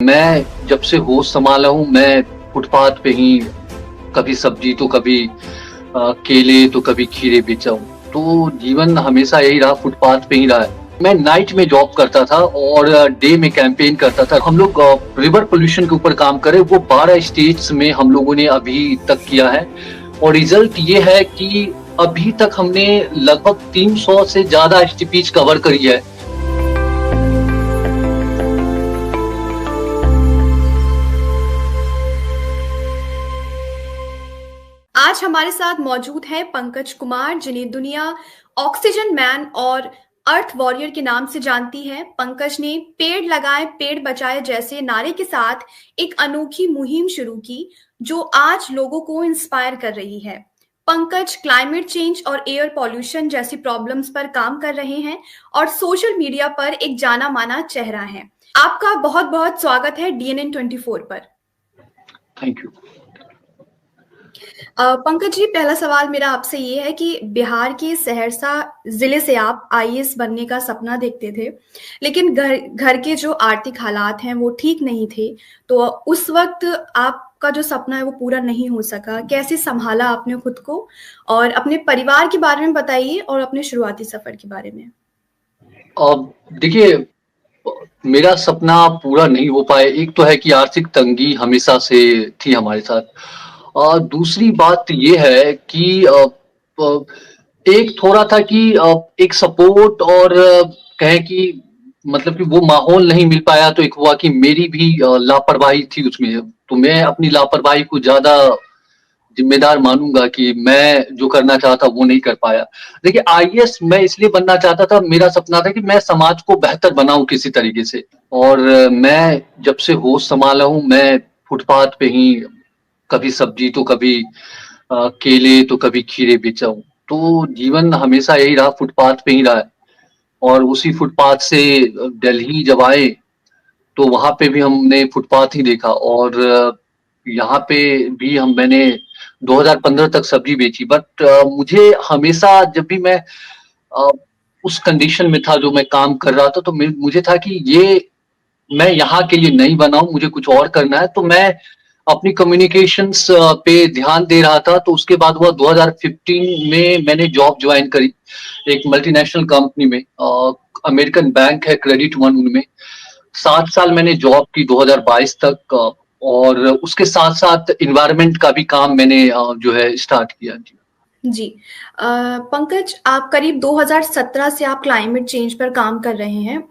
मैं जब से होश संभाला हूँ, मैं फुटपाथ पे ही कभी सब्जी तो कभी केले तो कभी खीरे बेचा हूँ। तो जीवन हमेशा यही रहा, फुटपाथ पे ही रहा है। मैं नाइट में जॉब करता था और डे में कैंपेन करता था। हम लोग रिवर पोल्यूशन के ऊपर काम करे, वो 12 स्टेट्स में हम लोगों ने अभी तक किया है और रिजल्ट ये है कि अभी तक हमने लगभग 300 से ज्यादा एसटीपीज कवर करी है। आज हमारे साथ मौजूद है पंकज कुमार, जिन्हें दुनिया ऑक्सीजन मैन और अर्थ वॉरियर के नाम से जानती है। पंकज ने पेड़ लगाए पेड़ बचाए जैसे नारे के साथ एक अनोखी मुहिम शुरू की जो आज लोगों को इंस्पायर कर रही है। पंकज क्लाइमेट चेंज और एयर पॉल्यूशन जैसी प्रॉब्लम्स पर काम कर रहे हैं और सोशल मीडिया पर एक जाना माना चेहरा है। आपका बहुत बहुत स्वागत है DNN 24 पर। Thank you. पंकज जी, पहला सवाल मेरा आपसे ये है कि बिहार के सहरसा जिले से आप IAS बनने का सपना देखते थे, लेकिन घर के जो आर्थिक हालात हैं वो ठीक नहीं थे, तो उस वक्त आपका जो सपना है वो पूरा नहीं हो सका। कैसे संभाला आपने खुद को, और अपने परिवार के बारे में बताइए और अपने शुरुआती सफर के बारे में। देखिए, मेरा सपना पूरा नहीं हो पाया। एक तो है कि आर्थिक तंगी हमेशा से थी हमारे साथ। दूसरी बात ये है कि एक थोड़ा था कि एक सपोर्ट और कहें कि मतलब कि वो माहौल नहीं मिल पाया। तो एक हुआ कि मेरी भी लापरवाही थी उसमें, तो मैं अपनी लापरवाही को ज्यादा जिम्मेदार मानूंगा कि मैं जो करना चाहता वो नहीं कर पाया। देखिए, IAS मैं इसलिए बनना चाहता था, मेरा सपना था कि मैं समाज को बेहतर बनाऊं किसी तरीके से। और मैं जब से होश संभाला हूं, मैं फुटपाथ पे ही कभी सब्जी तो कभी केले तो कभी खीरे बेचा हूँ। तो जीवन हमेशा यही रहा, फुटपाथ पे ही रहा है। और उसी फुटपाथ से दिल्ली जब आए तो वहां पे भी हमने फुटपाथ ही देखा और यहाँ पे भी मैंने 2015 तक सब्जी बेची। बट मुझे हमेशा जब भी मैं अ, उस कंडीशन में था जो मैं काम कर रहा था, तो मुझे था कि ये मैं यहाँ के लिए नहीं बना हूं, मुझे कुछ और करना है। तो मैं अपनी कम्युनिकेशंस पे ध्यान दे रहा था। तो उसके बाद हुआ 2015 में मैंने जॉब ज्वाइन करी एक मल्टीनेशनल कंपनी में, अमेरिकन बैंक है क्रेडिट वन, उनमें 7 साल मैंने जॉब की 2022 तक। और उसके साथ साथ इन्वायरमेंट का भी काम मैंने जो है स्टार्ट किया। जी, पंकज, आप करीब 2017 से आप क्लाइमेट चेंज पर काम कर रहे हैं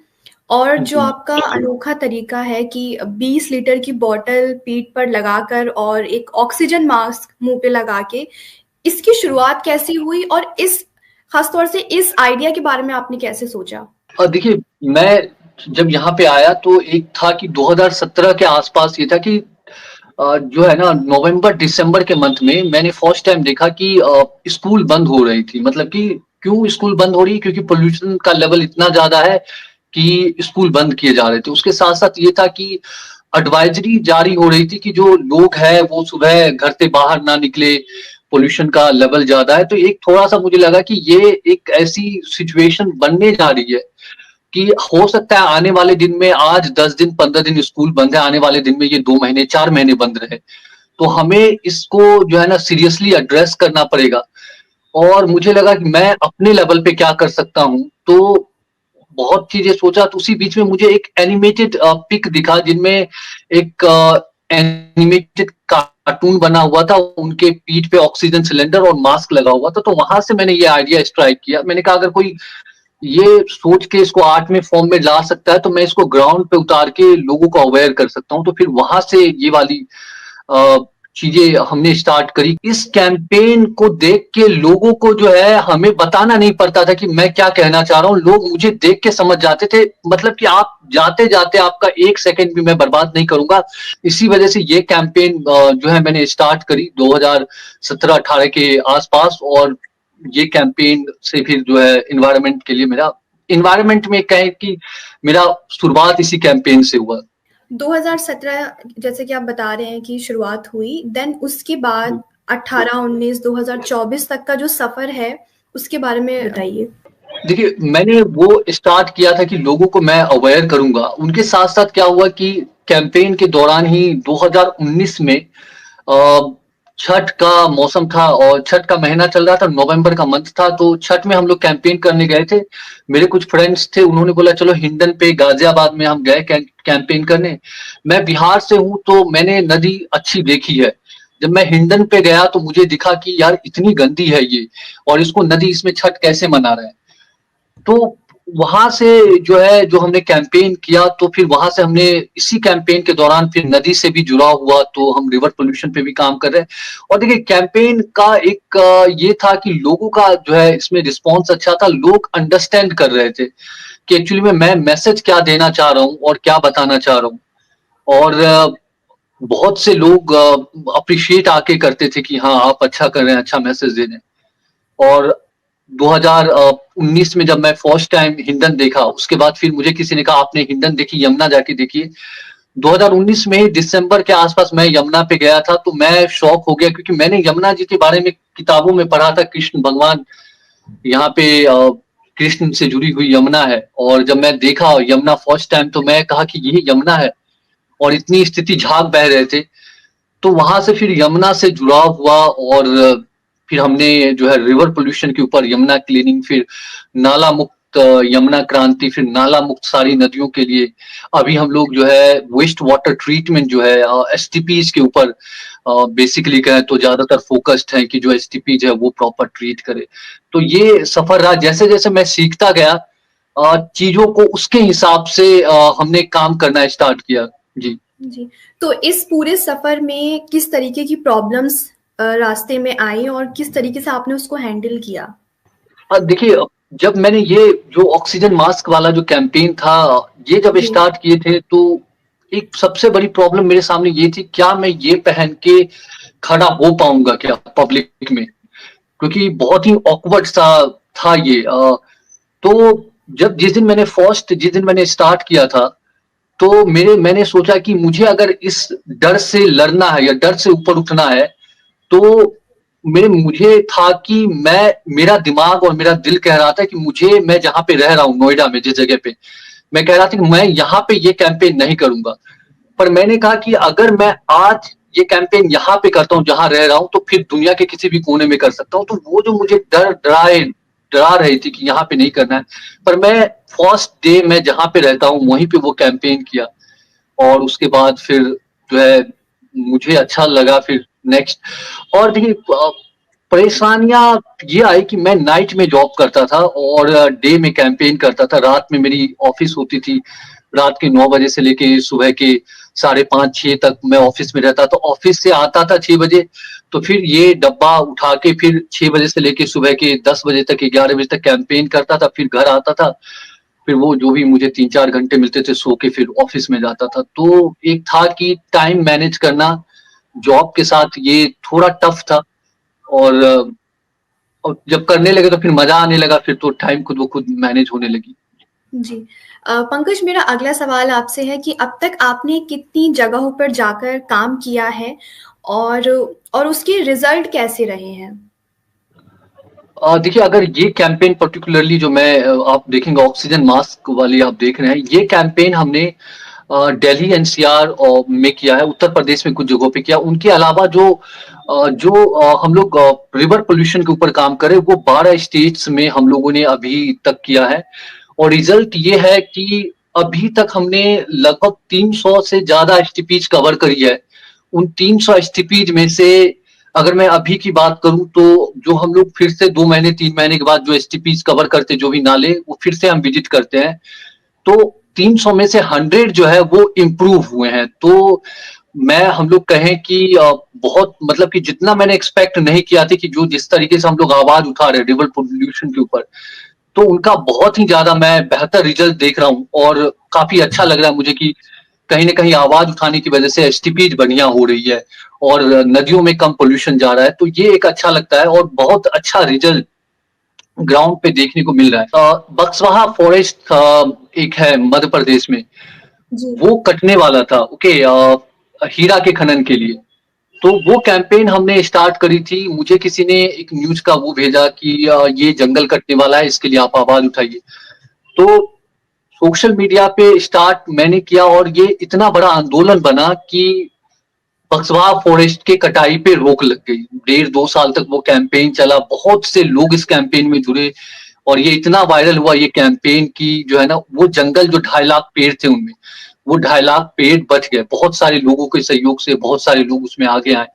और जो आपका अनोखा तरीका है कि 20 लीटर की बोतल पीठ पर लगाकर और एक ऑक्सीजन मास्क मुंह पे लगा के, इसकी शुरुआत कैसी हुई और इस खासतौर से इस आइडिया के बारे में आपने कैसे सोचा? देखिए, मैं जब यहाँ पे आया तो एक था कि 2017 के आसपास ये था कि जो है ना, नवंबर दिसंबर के मंथ में मैंने फर्स्ट टाइम देखा कि स्कूल बंद हो रही थी। मतलब कि क्यों स्कूल बंद हो रही है? क्योंकि पोल्यूशन का लेवल इतना ज्यादा है कि स्कूल बंद किए जा रहे थे। उसके साथ साथ ये था कि एडवाइजरी जारी हो रही थी कि जो लोग हैं वो सुबह घर से बाहर ना निकले, पोल्यूशन का लेवल ज्यादा है। तो एक थोड़ा सा मुझे लगा कि ये एक ऐसी सिचुएशन बनने जा रही है कि हो सकता है आने वाले दिन में, आज 10 दिन 15 दिन स्कूल बंद है, आने वाले दिन में ये 2 महीने 4 महीने बंद रहे। तो हमें इसको जो है ना सीरियसली एड्रेस करना पड़ेगा। और मुझे लगा कि मैं अपने लेवल पे क्या कर सकता हूँ। तो बहुत चीजें सोचा। तो उसी बीच में मुझे एक एनिमेटेड पिक दिखा जिनमें एक एनिमेटेड कार्टून बना हुआ था, उनके पीठ पे ऑक्सीजन सिलेंडर और मास्क लगा हुआ था। तो वहां से मैंने ये आइडिया स्ट्राइक किया। मैंने कहा अगर कोई ये सोच के इसको आर्ट में फॉर्म में ला सकता है तो मैं इसको ग्राउंड पे उतार के लोगों को अवेयर कर सकता हूँ। तो फिर वहां से ये वाली चीजें हमने स्टार्ट करी। इस कैंपेन को देख के लोगों को जो है, हमें बताना नहीं पड़ता था कि मैं क्या कहना चाह रहा हूँ, लोग मुझे देख के समझ जाते थे। मतलब कि आप जाते जाते आपका 1 सेकंड भी मैं बर्बाद नहीं करूंगा। इसी वजह से ये कैंपेन जो है मैंने स्टार्ट करी 2017-18 के आसपास। और ये कैंपेन से फिर जो है इन्वायरमेंट के लिए, मेरा इन्वायरमेंट में कहें कि मेरा शुरुआत इसी कैंपेन से हुआ। 2017 जैसे कि आप बता रहे हैं कि शुरुआत हुई, देन उसके बाद 18, 19, 2024 तक का जो सफर है उसके बारे में बताइए। देखिए, मैंने वो स्टार्ट किया था कि लोगों को मैं अवेयर करूंगा। उनके साथ साथ क्या हुआ कि कैंपेन के दौरान ही 2019 में छठ का मौसम था और छठ का महीना चल रहा था, नवंबर का मंथ था, तो छठ में हम लोग कैंपेन करने गए थे। मेरे कुछ फ्रेंड्स थे, उन्होंने बोला चलो हिंडन पे गाजियाबाद में हम गए कैंपेन करने। मैं बिहार से हूँ तो मैंने नदी अच्छी देखी है। जब मैं हिंडन पे गया तो मुझे दिखा कि यार इतनी गंदी है ये, और इसको नदी इसमें छठ कैसे मना रहे हैं। तो वहां से जो है, जो हमने कैंपेन किया, तो फिर वहां से हमने इसी कैंपेन के दौरान फिर नदी से भी जुड़ा हुआ, तो हम रिवर पोल्यूशन पे भी काम कर रहे हैं। और देखिए कैंपेन का एक ये था कि लोगों का जो है इसमें रिस्पॉन्स अच्छा था, लोग अंडरस्टैंड कर रहे थे कि एक्चुअली में मैं मैसेज क्या देना चाह रहा हूँ और क्या बताना चाह रहा हूँ। और बहुत से लोग अप्रिशिएट आके करते थे कि हाँ आप अच्छा कर रहे हैं, अच्छा मैसेज दे रहे हैं। और 2019 में जब मैं फर्स्ट टाइम हिंडन देखा, उसके बाद फिर मुझे किसी ने कहा आपने हिंडन देखी, यमुना जाके देखिए। 2019 में दिसंबर के आसपास मैं यमुना पे गया था, तो मैं शॉक हो गया क्योंकि मैंने यमुना जी के बारे में किताबों में पढ़ा था, कृष्ण भगवान यहाँ पे कृष्ण से जुड़ी हुई यमुना है। और जब मैं देखा यमुना फर्स्ट टाइम, तो मैं कहा कि ये यमुना है, और इतनी स्थिति झाग बह रहे थे। तो वहां से फिर यमुना से जुड़ाव हुआ, और फिर हमने जो है रिवर पोल्यूशन के ऊपर यमुना क्लीनिंग, फिर नाला मुक्त यमुना क्रांति, फिर नाला मुक्त सारी नदियों के लिए। अभी हम लोग जो है वेस्ट वाटर ट्रीटमेंट जो है एसटीपीज के ऊपर बेसिकली कहें तो ज्यादातर फोकस्ड है कि जो एसटीपीज है वो प्रॉपर ट्रीट करे। तो ये सफर रहा, जैसे जैसे मैं सीखता गया चीजों को, उसके हिसाब से हमने काम करना स्टार्ट किया। जी जी। तो इस पूरे सफर में किस तरीके की प्रॉब्लम्स रास्ते में आई और किस तरीके से आपने उसको हैंडल किया? देखिए, जब मैंने ये जो ऑक्सीजन मास्क वाला जो कैंपेन था, ये जब जी। स्टार्ट किए थे, तो एक सबसे बड़ी प्रॉब्लम मेरे सामने ये थी, क्या मैं ये पहन के खड़ा हो पाऊंगा क्या पब्लिक में, क्योंकि बहुत ही ऑकवर्ड सा था ये। तो जिस दिन मैंने स्टार्ट किया था, तो मैंने सोचा कि मुझे अगर इस डर से लड़ना है या डर से ऊपर उठना है, तो मुझे था कि मेरा दिमाग और मेरा दिल कह रहा था कि मैं जहां पे रह रहा हूँ, नोएडा में जिस जगह पे, मैं कह रहा था कि मैं यहाँ पे ये कैंपेन नहीं करूंगा। पर मैंने कहा कि अगर मैं आज ये कैंपेन यहाँ पे करता हूँ जहां रह रहा हूँ, तो फिर दुनिया के किसी भी कोने में कर सकता हूँ। तो वो जो मुझे डरा रही थी कि यहाँ पे नहीं करना है, पर मैं फर्स्ट डे मैं जहां पे रहता हूँ वहीं पे वो कैंपेन किया। और उसके बाद फिर जो है मुझे अच्छा लगा फिर नेक्स्ट। और देखिए परेशानियां ये आई कि मैं नाइट में जॉब करता था और डे में कैंपेन करता था। रात में मेरी ऑफिस होती थी, रात के 9 बजे से लेके सुबह के 5:30-6 तक मैं ऑफिस में रहता था। ऑफिस से आता था 6 बजे, तो फिर ये डब्बा उठा के फिर 6 बजे से लेके सुबह के 10 बजे तक, 11 बजे तक कैंपेन करता था, फिर घर आता था, फिर वो जो भी मुझे 3-4 घंटे मिलते थे सो के फिर ऑफिस में जाता था। तो एक था कि टाइम मैनेज करना जॉब के साथ ये थोड़ा टफ था। और जब करने लगे तो फिर मजा आने लगा, फिर तो टाइम खुद ब खुद मैनेज होने लगी। जी। पंकज, मेरा अगला सवाल आपसे है कि अब तक आपने कितनी जगहों पर जाकर काम किया है और उसके रिजल्ट कैसे रहे हैं? देखिए, अगर ये कैंपेन पर्टिकुलरली जो आप देखेंगे ऑक्सीजन मास्क वाली आप देख रहे हैं, ये कैंपेन हमने दिल्ली एनसीआर में किया है, उत्तर प्रदेश में कुछ जगहों पे किया। उनके अलावा हम लोग रिवर पोल्यूशन के ऊपर काम करें, वो 12 स्टेट्स में हम लोगों ने अभी तक किया है। और रिजल्ट ये है कि अभी तक हमने लगभग 300 से ज्यादा एसटीपीज कवर करी है। उन 300 एसटीपीज में से अगर मैं अभी की बात करूं, तो जो हम लोग फिर से 2 महीने 3 महीने के बाद जो एसटीपीज कवर करते, जो भी नाले, वो फिर से हम विजिट करते हैं। तो 300 में से 100 जो है वो इम्प्रूव हुए हैं। तो हम लोग कहें कि बहुत, मतलब कि जितना मैंने एक्सपेक्ट नहीं किया था कि जो जिस तरीके से हम लोग आवाज उठा रहे रिवर पोल्यूशन के ऊपर, तो उनका बहुत ही ज्यादा मैं बेहतर रिजल्ट देख रहा हूँ। और काफी अच्छा लग रहा है मुझे कि कहीं ना कहीं आवाज उठाने की वजह से एसटीपीज बढ़िया हो रही है और नदियों में कम पोल्यूशन जा रहा है। तो ये एक अच्छा लगता है और बहुत अच्छा रिजल्ट ग्राउंड पे देखने को मिल रहा है। बक्सवाहा फॉरेस्ट एक है मध्य प्रदेश में, जी। वो कटने वाला था, ओके, हीरा के खनन के लिए। तो वो कैंपेन हमने स्टार्ट करी थी। मुझे किसी ने एक न्यूज का वो भेजा कि ये जंगल कटने वाला है, इसके लिए आप आवाज उठाइए। तो सोशल मीडिया पे स्टार्ट मैंने किया और ये इतना बड़ा आंदोलन बना कि बक्सवा फॉरेस्ट के कटाई पे रोक लग गई। 1.5-2 साल तक वो कैंपेन चला, बहुत से लोग इस कैंपेन में जुड़े और ये इतना वायरल हुआ ये कैंपेन की जो है ना, वो जंगल जो 2.5 लाख पेड़ थे उनमें, वो 2.5 लाख पेड़ बच गए। बहुत सारे लोगों के सहयोग से बहुत सारे लोग उसमें आगे आए।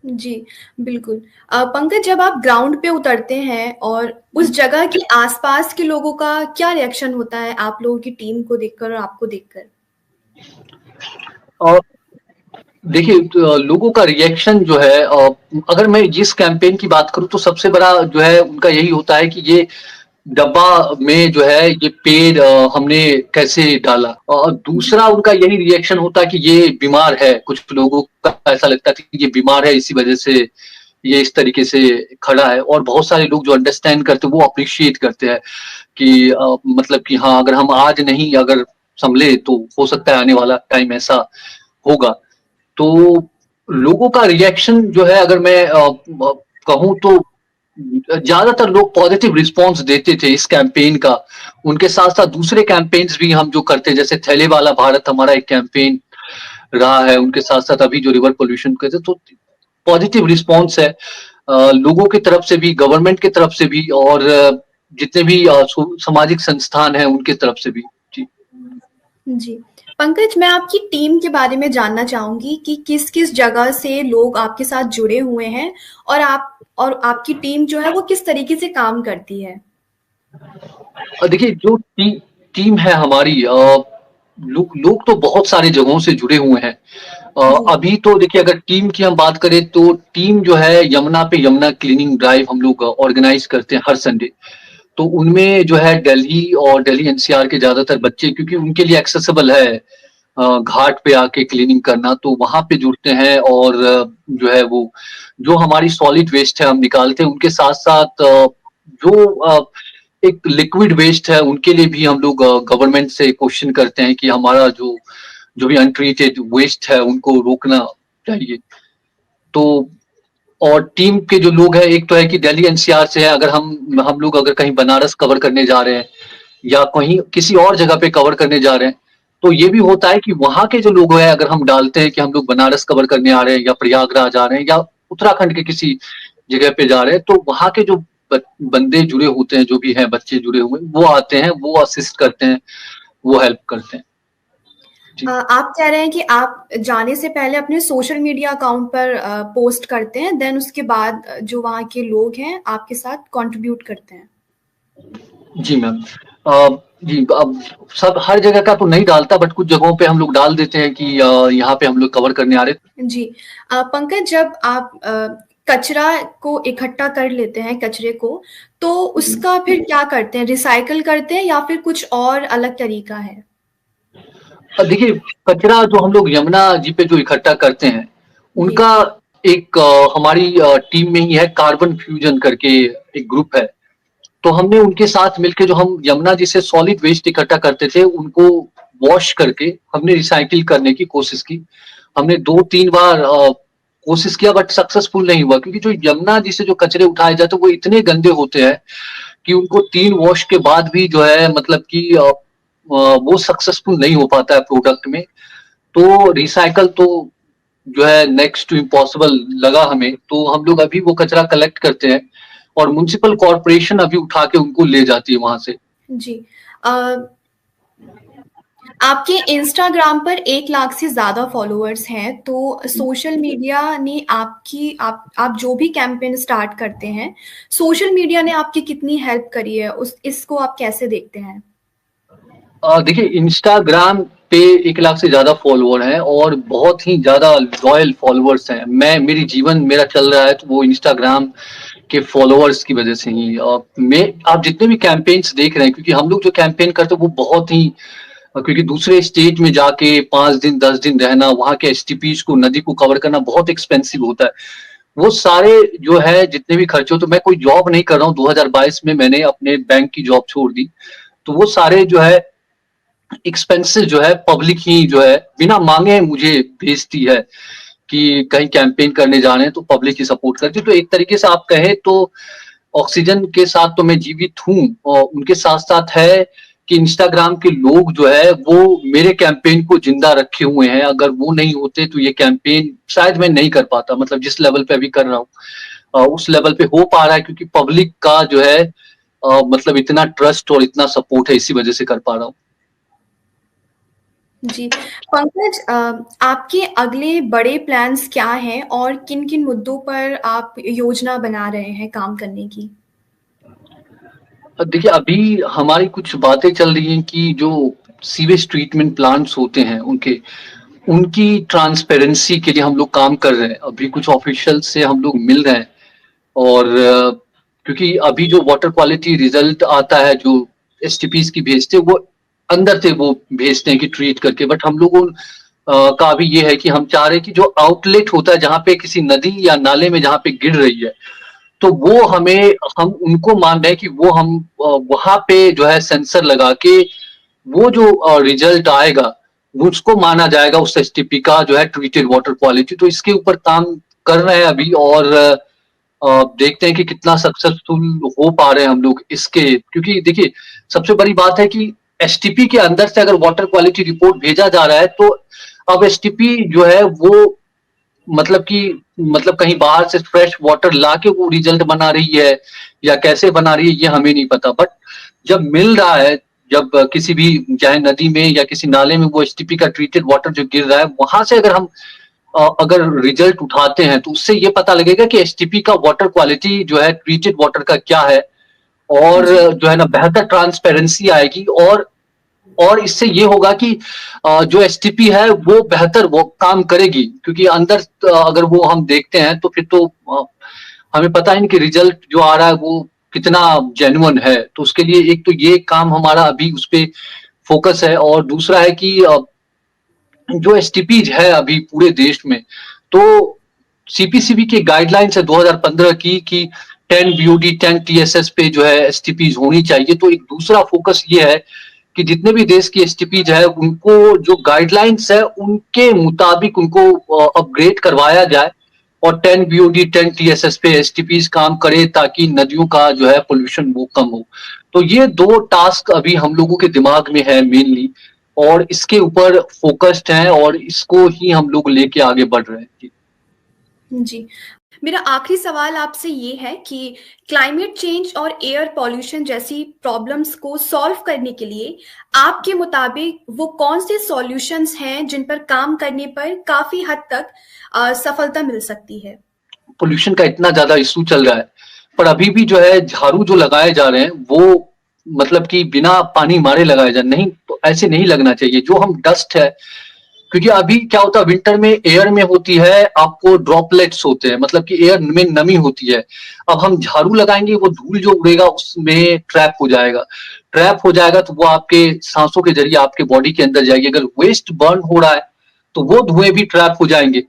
जी, बिल्कुल। पंकज, जब आप ग्राउंड पे उतरते हैं और उस जगह के आसपास के लोगों का क्या रिएक्शन होता है आप लोगों की टीम को देखकर और आपको देखकर? और देखिए लोगों का रिएक्शन जो है, अगर मैं जिस कैंपेन की बात करूं तो सबसे बड़ा जो है उनका यही होता है कि ये डब्बा में जो है ये पेड़ हमने कैसे डाला, और दूसरा उनका यही रिएक्शन होता है कि ये बीमार है। कुछ लोगों का ऐसा लगता है कि ये बीमार है, इसी वजह से ये इस तरीके से खड़ा है। और बहुत सारे लोग जो अंडरस्टैंड करते हैं वो अप्रिशिएट करते हैं कि मतलब कि हाँ, अगर हम आज नहीं अगर संभले तो हो सकता है आने वाला टाइम ऐसा होगा। तो लोगों का रिएक्शन जो है, अगर मैं कहूँ तो ज्यादातर लोग पॉजिटिव रिस्पांस देते थे इस कैंपेन का। उनके साथ साथ दूसरे कैंपेन्स भी हम जो करते हैं, जैसे थैले वाला भारत हमारा एक कैंपेन रहा है, उनके साथ साथ अभी जो रिवर पोल्यूशन करते, तो पॉजिटिव रिस्पांस है लोगों की तरफ से भी, गवर्नमेंट की तरफ से भी, और जितने भी सामाजिक संस्थान हैं उनके तरफ से भी। जी जी। पंकज, मैं आपकी टीम के बारे में जानना चाहूंगी कि किस किस जगह से लोग आपके साथ जुड़े हुए हैं और आपकी टीम जो है वो किस तरीके से काम करती है? देखिए जो टीम है हमारी, लोग तो बहुत सारे जगहों से जुड़े हुए हैं। जी। अभी तो देखिए अगर टीम की हम बात करें तो टीम जो है यमुना पे यमुना क्लीनिंग ड्राइव हम लोग ऑर्गेनाइज करते हैं हर संडे। तो उनमें जो है दिल्ली और दिल्ली एनसीआर के ज्यादातर बच्चे, क्योंकि उनके लिए एक्सेसिबल है घाट पे आके क्लीनिंग करना, तो वहां पे जुड़ते हैं। और जो है वो जो हमारी सॉलिड वेस्ट है हम निकालते हैं, उनके साथ साथ जो एक लिक्विड वेस्ट है उनके लिए भी हम लोग गवर्नमेंट से क्वेश्चन करते हैं कि हमारा जो जो भी अनट्रीटेड वेस्ट है उनको रोकना चाहिए। तो और टीम के जो लोग हैं, एक तो है कि दिल्ली एनसीआर से है, अगर हम लोग अगर कहीं बनारस कवर करने जा रहे हैं या कहीं किसी और जगह पे कवर करने जा रहे हैं, तो ये भी होता है कि वहां के जो लोग हैं, अगर हम डालते हैं कि हम लोग बनारस कवर करने आ रहे हैं या प्रयागराज आ रहे हैं या उत्तराखंड के किसी जगह पे जा रहे हैं, तो वहां के जो बंदे जुड़े होते हैं, जो भी हैं बच्चे जुड़े हुए, वो आते हैं, वो असिस्ट करते हैं, वो हेल्प करते हैं। आप कह रहे हैं कि आप जाने से पहले अपने सोशल मीडिया अकाउंट पर पोस्ट करते हैं, देन उसके बाद जो वहाँ के लोग हैं आपके साथ कंट्रीब्यूट करते हैं। जी मैम। जी, अब सब हर जगह का तो नहीं डालता, बट कुछ जगहों पे हम लोग डाल देते हैं कि यहाँ पे हम लोग कवर करने आ रहे हैं। जी। पंकज, जब आप कचरा को इकट्ठा कर लेते हैं, कचरे को, तो उसका फिर क्या करते हैं? रिसाइकल करते हैं या फिर कुछ और अलग तरीका है? देखिए कचरा जो हम लोग यमुना जी पे जो इकट्ठा करते हैं, जी। उनका एक हमारी टीम में ही है, कार्बन फ्यूजन करके एक ग्रुप है। तो हमने उनके साथ मिलके जो हम यमुना जी से सॉलिड वेस्ट इकट्ठा करते थे, उनको वॉश करके हमने रिसाइकिल करने की कोशिश की। हमने 2-3 बार कोशिश किया, बट सक्सेसफुल नहीं हुआ, क्योंकि जो यमुना जी से जो कचरे उठाए जाते हैं वो इतने गंदे होते हैं कि उनको 3 वॉश के बाद भी जो है मतलब कि वो सक्सेसफुल नहीं हो पाता है प्रोडक्ट में। तो रिसाइकल तो जो है नेक्स्ट टू इम्पॉसिबल लगा हमें। तो हम लोग अभी वो कचरा कलेक्ट करते हैं और म्युनिसिपल कॉर्पोरेशन अभी उठा के उनको ले जाती है वहां से। जी। आपके इंस्टाग्राम पर 1 लाख से ज्यादा फॉलोअर्स हैं, तो सोशल मीडिया ने आप जो भी कैंपेन स्टार्ट करते हैं, सोशल मीडिया ने आपकी कितनी हेल्प करी है? इसको आप कैसे देखते हैं? देखिए इंस्टाग्राम पे 1 लाख से ज्यादा फॉलोअर हैं और बहुत ही ज्यादा लॉयल फॉलोअर्स हैं। मेरी जीवन मेरा चल रहा है तो वो इंस्टाग्राम के फॉलोअर्स की वजह से ही। आप जितने भी कैंपेन्स देख रहे हैं, क्योंकि हम लोग जो कैंपेन करते हैं वो बहुत ही, क्योंकि दूसरे स्टेट में जाके 5 दिन 10 दिन रहना, वहां के एसटीपीज को, नदी को कवर करना बहुत एक्सपेंसिव होता है। वो सारे जो है जितने भी खर्चे हो, तो मैं कोई जॉब नहीं कर रहा हूँ। 2022 में मैंने अपने बैंक की जॉब छोड़ दी, तो वो सारे जो है एक्सपेंसेस जो है पब्लिक ही जो है बिना मांगे मुझे भेजती है कि कहीं कैंपेन करने जाने हैं तो पब्लिक ही सपोर्ट करती है। तो एक तरीके से आप कहें तो ऑक्सीजन के साथ तो मैं जीवित हूँ, और उनके साथ साथ है कि इंस्टाग्राम के लोग जो है वो मेरे कैंपेन को जिंदा रखे हुए हैं। अगर वो नहीं होते तो ये कैंपेन शायद मैं नहीं कर पाता, मतलब जिस लेवल पे अभी कर रहा हूँ उस लेवल पे हो पा रहा है क्योंकि पब्लिक का जो है मतलब इतना ट्रस्ट और इतना सपोर्ट है, इसी वजह से कर पा रहा हूँ। जी, पंकज, आपके अगले बड़े प्लान्स क्या हैं और किन-किन मुद्दों पर आप योजना बना रहे हैं काम करने की? देखिए, अभी हमारी कुछ बातें चल रही हैं कि जो सीवेज ट्रीटमेंट प्लांट्स होते हैं उनकी ट्रांसपेरेंसी के लिए हम लोग काम कर रहे हैं। अभी कुछ ऑफिशियल से हम लोग मिल रहे हैं और क्योंकि अभी जो वाटर क्वालिटी रिजल्ट आता है जो एसटीपीज की भेजते हैं वो अंदर से वो भेजते हैं कि ट्रीट करके, बट हम लोगों का भी ये है कि हम चाह रहे हैं कि जो आउटलेट होता है जहाँ पे किसी नदी या नाले में जहाँ पे गिर रही है, तो वो हम उनको मान रहे हैं कि वो हम वहां पे जो है सेंसर लगा के वो जो रिजल्ट आएगा वो उसको माना जाएगा उस एसटीपी का जो है ट्रीटेड वाटर क्वालिटी। तो इसके ऊपर काम कर रहे हैं अभी और देखते हैं कि कितना सक्सेसफुल हो पा रहे हैं हम लोग इसके, क्योंकि देखिए सबसे बड़ी बात है कि एसटीपी के अंदर से अगर वाटर क्वालिटी रिपोर्ट भेजा जा रहा है तो अब एसटीपी जो है वो मतलब कि मतलब कहीं बाहर से फ्रेश वाटर लाके वो रिजल्ट बना रही है या कैसे बना रही है ये हमें नहीं पता, बट जब मिल रहा है, जब किसी भी चाहे नदी में या किसी नाले में वो एसटीपी का ट्रीटेड वाटर जो गिर रहा है वहां से अगर हम अगर रिजल्ट उठाते हैं तो उससे ये पता लगेगा कि एसटीपी का वाटर क्वालिटी जो है ट्रीटेड वाटर का क्या है और जी। जो है ना बेहतर ट्रांसपेरेंसी आएगी और इससे ये होगा कि जो एसटीपी है वो बेहतर वो काम करेगी, क्योंकि अंदर अगर वो हम देखते हैं तो फिर तो हमें पता ही नहीं कि रिजल्ट जो आ रहा है वो कितना जेन्युइन है। तो उसके लिए एक तो ये काम हमारा अभी उस पे फोकस है और दूसरा है कि जो एसटीपीज है अभी पूरे देश में, तो सीपीसीबी के गाइडलाइंस है 2015 की कि 10 बीओडी 10 टीएसएस पे जो है एसटीपीज होनी चाहिए। तो एक दूसरा फोकस ये है कि जितने भी देश की एसटीपीज है उनको जो गाइडलाइंस है उनके मुताबिक उनको अपग्रेड करवाया जाए और 10 बीओडी 10 टीएसएस पे एसटीपीज काम करे ताकि नदियों का जो है पोल्यूशन वो कम हो। तो ये दो टास्क अभी हम लोगों के दिमाग में है मेनली और इसके ऊपर फोकस्ड हैं और इसको ही हम लोग लेके आगे बढ़ रहे हैं। जी। मेरा आखिरी सवाल आपसे ये है कि क्लाइमेट चेंज और एयर पॉल्यूशन जैसी प्रॉब्लम्स को सॉल्व करने के लिए आपके मुताबिक वो कौन से सॉल्यूशंस हैं जिन पर काम करने पर काफी हद तक सफलता मिल सकती है? पोल्यूशन का इतना ज्यादा इशू चल रहा है पर अभी भी जो है झाड़ू जो लगाए जा रहे हैं वो मतलब कि बिना पानी मारे लगाए जा नहीं, तो ऐसे नहीं लगना चाहिए। जो हम डस्ट है, क्योंकि अभी क्या होता है विंटर में एयर में होती है आपको ड्रॉपलेट्स होते हैं, मतलब कि एयर में नमी होती है। अब हम झाड़ू लगाएंगे वो धूल जो उड़ेगा उसमें ट्रैप हो जाएगा तो वो आपके सांसों के जरिए आपके बॉडी के अंदर जाएगी। अगर वेस्ट बर्न हो रहा है तो वो धुएं भी ट्रैप हो जाएंगे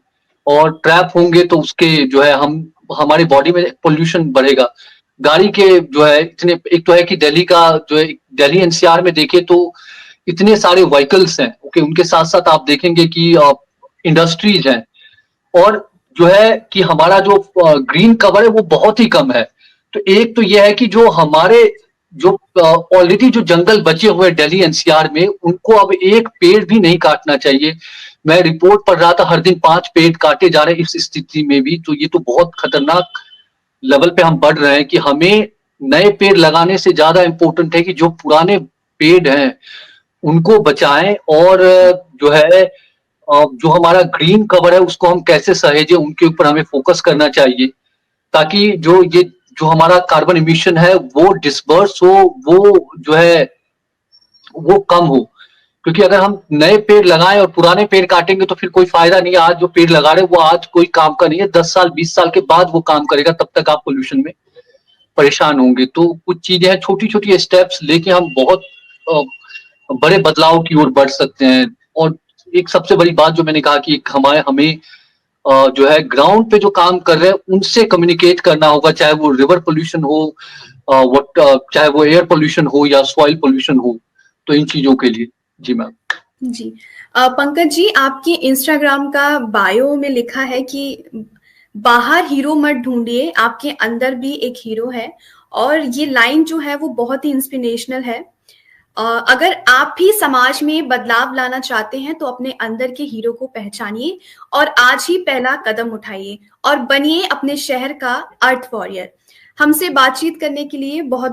और ट्रैप होंगे तो उसके जो है हम हमारी बॉडी में पोल्यूशन बढ़ेगा। गाड़ी के जो है इतने, एक तो है कि दिल्ली का जो है दिल्ली एनसीआर में देखे तो इतने सारे व्हीकल्स हैं, ओके, उनके साथ साथ आप देखेंगे कि इंडस्ट्रीज हैं और जो है कि हमारा जो ग्रीन कवर है वो बहुत ही कम है। तो एक तो ये है कि जो हमारे जो ऑलरेडी जो जंगल बचे हुए दिल्ली एनसीआर में उनको अब एक पेड़ भी नहीं काटना चाहिए। मैं रिपोर्ट पढ़ रहा था हर दिन 5 पेड़ काटे जा रहे हैं इस स्थिति में भी, तो ये तो बहुत खतरनाक लेवल पे हम बढ़ रहे हैं कि हमें नए पेड़ लगाने से ज्यादा इंपॉर्टेंट है कि जो पुराने पेड़ हैं उनको बचाएं और जो है जो हमारा ग्रीन कवर है उसको हम कैसे सहेजें उनके ऊपर हमें फोकस करना चाहिए ताकि जो हमारा कार्बन इमिशन है वो डिस्पर्स हो, वो जो है वो कम हो। क्योंकि अगर हम नए पेड़ लगाएं और पुराने पेड़ काटेंगे तो फिर कोई फायदा नहीं है। आज जो पेड़ लगा रहे हैं वो आज कोई काम का नहीं है, 10 साल 20 साल के बाद वो काम करेगा, तब तक आप पोल्यूशन में परेशान होंगे। तो कुछ चीजें हैं, छोटी छोटी स्टेप्स लेके हम बहुत बड़े बदलाव की ओर बढ़ सकते हैं। और एक सबसे बड़ी बात जो मैंने कहा कि हमें जो है ग्राउंड पे जो काम कर रहे हैं उनसे कम्युनिकेट करना होगा, चाहे वो रिवर पोल्यूशन हो चाहे वो एयर पोल्यूशन हो या सॉइल पोल्यूशन हो, तो इन चीजों के लिए। जी मैम। जी, पंकज जी, आपकी इंस्टाग्राम का बायो में लिखा है कि बाहर हीरो मत ढूंढिए, आपके अंदर भी एक हीरो है और ये लाइन जो है वो बहुत ही इंस्पिरेशनल है। अगर आप भी समाज में बदलाव लाना चाहते हैं तो अपने अंदर के हीरो को पहचानिए और आज ही पहला कदम उठाइए और बनिए अपने शहर का अर्थ वॉरियर। हमसे बातचीत करने के लिए बहुत बहुत